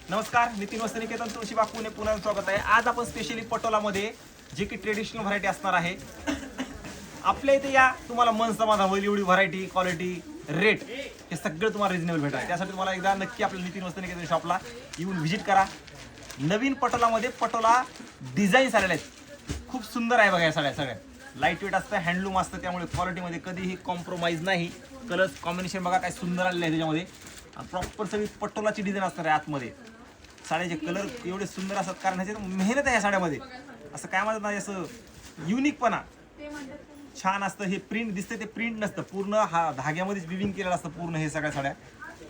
नमस्कार, नितीन वस्त्रनिकेतन तुळशीबाग पुणे पुन्हा स्वागत आहे। आज आपण स्पेशली पटोलामध्ये जे की ट्रेडिशनल व्हरायटी असणार आहे आपल्या इथे या तुम्हाला मन समाधान होईल एवढी व्हरायटी, क्वालिटी, रेट हे सगळं तुम्हाला रिजनेबल भेटणार। त्यासाठी तुम्हाला एकदा नक्की आपल्या नितीन वस्त्रनिकेतन शॉपला येऊन व्हिजिट करा। नवीन पटोलामध्ये पटोला डिझाईन्स आलेले आहेत, खूप सुंदर आहे बघा। या सगळ्या लाईट वेट असतं, हँडलूम असतं, त्यामुळे क्वालिटीमध्ये कधीही कॉम्प्रोमाइज नाही। कलर्स कॉम्बिनेशन बघा काय सुंदर आलेलं आहे त्याच्यामध्ये, आणि प्रॉपर सगळी पटोलाची डिझाईन असणार आहे आतमध्ये। साड्याचे कलर एवढे सुंदर असतात कारण ह्याच्यात मेहनत आहे या साड्यामध्ये, असं काय म्हणतात ना, असं युनिकपणा छान असतं। हे प्रिंट दिसते ते प्रिंट नसतं, पूर्ण हा धाग्यामध्येच विविंग केलेलं असतं पूर्ण हे सगळ्या साड्या।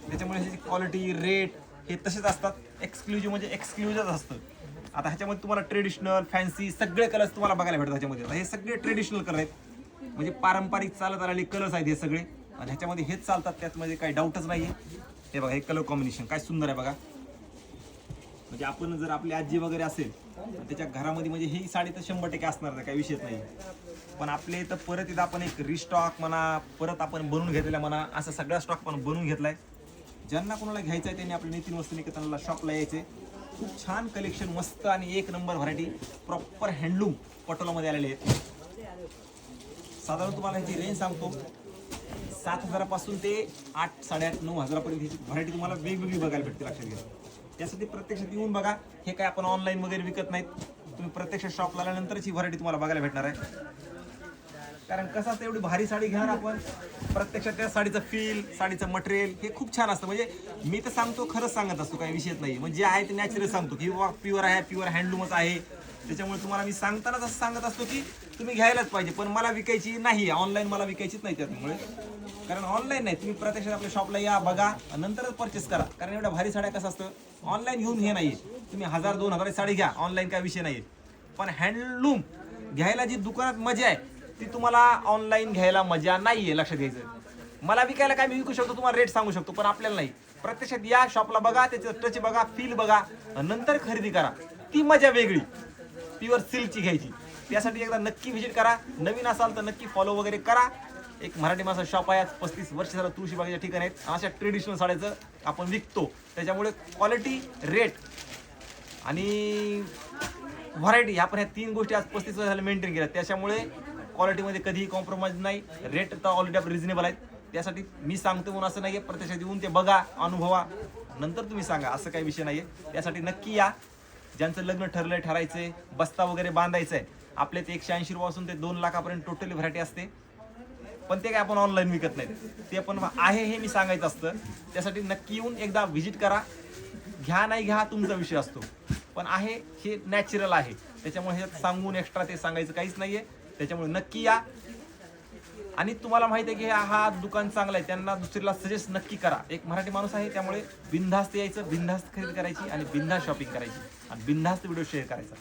त्याच्यामुळे ह्याची क्वालिटी, रेट हे तसेच असतात। एक्सक्लुझिव्ह म्हणजे एक्सक्लुझिव्ह असतं। आता ह्याच्यामध्ये तुम्हाला ट्रेडिशनल, फॅन्सी सगळे कलर्स तुम्हाला बघायला भेटतात ह्याच्यामध्ये। हे सगळे ट्रेडिशनल कलर आहेत, म्हणजे पारंपरिक चालत आलेले कलर्स आहेत हे सगळे, आणि ह्याच्यामध्ये हेच चालतात, त्यामध्ये काही डाऊटच नाही आहे। हे बघा, हे कलर कॉम्बिनेशन काय सुंदर आहे बघा। म्हणजे आपण जर आपली आजी वगैरे असेल त्याच्या घरामध्ये म्हणजे ही साडी तर 100% असणार नाही, काही विषयच नाही। पण आपले इथं परत इथं आपण एक रिस्टॉक म्हणा, परत आपण बनवून घेतलेला म्हणा, असा सगळा स्टॉक पण बनवून घेतलाय। ज्यांना कोणाला घ्यायचं आहे त्यांनी आपल्या नितीन वस्त्रनिकेतनला शॉपला यायचे। खूप छान कलेक्शन, मस्त आणि एक नंबर व्हरायटी, प्रॉपर हँडलूम पटोलामध्ये आलेले आहेत। साधारण तुम्हाला ह्याची रेंज सांगतो, 7,000 पासून ते 8, 8.5, 9,000 पर्यंत ह्याची व्हरायटी तुम्हाला वेगवेगळी बघायला भेटते, लक्षात घ्या। त्यासाठी प्रत्यक्षात येऊन बघा, हे काय आपण ऑनलाईन वगैरे विकत नाहीत, तुम्ही प्रत्यक्ष शॉपला आल्यानंतरच ही व्हरायटी तुम्हाला बघायला भेटणार आहे। कारण कसं असतं, एवढी भारी साडी घेणार आपण, प्रत्यक्षात त्या साडीचं फील, साडीचं मटेरियल हे खूप छान असतं। म्हणजे मी तर सांगतो, खरंच सांगत असतो, काही विषयच नाही। म्हणजे जे आहे ते नॅचरल सांगतो की प्युअर आहे, प्युअर हँडलूमच आहे। त्याच्यामुळे तुम्हाला मी सांगतानाच असं सांगत असतो की तुम्ही घ्यायलाच पाहिजे, पण मला विकायची नाही, ऑनलाईन मला विकायचीच नाही त्यामुळे। कारण ऑनलाईन नाही, तुम्ही प्रत्यक्षात आपल्या शॉपला या, बघा, नंतरच परचेस करा। कारण एवढ्या भारी साड्या कसं असतं, ऑनलाईन घेऊन हे नाही, तुम्ही 1,000-2,000 साडी घ्या, ऑनलाईन काय विषय नाही। पण हँडलूम घ्यायला जी दुकानात मजा आहे ती तुम्हाला ऑनलाईन घ्यायला मजा नाहीये, लक्षात घ्यायचं। मला विकायला काय मी विकू शकतो, तुम्हाला रेट सांगू शकतो, पण आपल्याला नाही। प्रत्यक्षात या शॉपला बघा, त्याचं टच बघा, फील बघा, नंतर खरेदी करा, ती मजा वेगळी, प्युअर सिल्कची घ्यायची। त्यासाठी एकदा नक्की व्हिजिट करा। नवीन असाल तर नक्की फॉलो वगैरे करा। एक मराठी माणसा शॉप आहे, 35 वर्ष झालं तुळशीबागेच्या ठिकाणी आहेत। अशा ट्रेडिशनल साड्याचं आपण विकतो, त्याच्यामुळे क्वालिटी, रेट आणि व्हरायटी आपण ह्या 3 गोष्टी आज 35 वर्ष झालं मेंटेन केल्या। त्याच्यामुळे क्वालिटीमध्ये कधीही कॉम्प्रोमाइज नाही, रेट तर ऑलरेडी आपले रिजनेबल आहेत। त्यासाठी मी सांगतो म्हणून असं नाहीये, प्रत्यक्षात येऊन ते बघा, अनुभवा, नंतर तुम्ही सांगा, असं काही विषय नाहीये। त्यासाठी नक्की या। ज्यांचं लग्न ठरलंय, ठरायचंय, बस्ता वगैरे बांधायचंय, आपले ते 180 रुपयापासून ते 2 लाखापर्यंत टोटली व्हरायटी असते। पण ते काय आपण ऑनलाईन विकत नाही, ते पण आहे हे मी सांगायचं असतं। त्यासाठी नक्की येऊन एकदा व्हिजिट करा। घ्या नाही घ्या तुमचा विषय असतो, पण आहे हे नॅचरल आहे, त्याच्यामुळे हे सांगून एक्स्ट्रा ते सांगायचं काहीच नाहीये। त्याच्यामुळे नक्की या। आणि तुम्हाला माहिती आहे की हा दुकान चांगला आहे, त्यांना दुसरीला सजेस्ट नक्की करा। एक मराठी माणूस आहे, त्यामुळे बिनधास्त यायचं, बिनधास्त खरेदी करायची, आणि बिनधास्त शॉपिंग करायची, आणि बिनधास्त व्हिडिओ शेअर करायचा।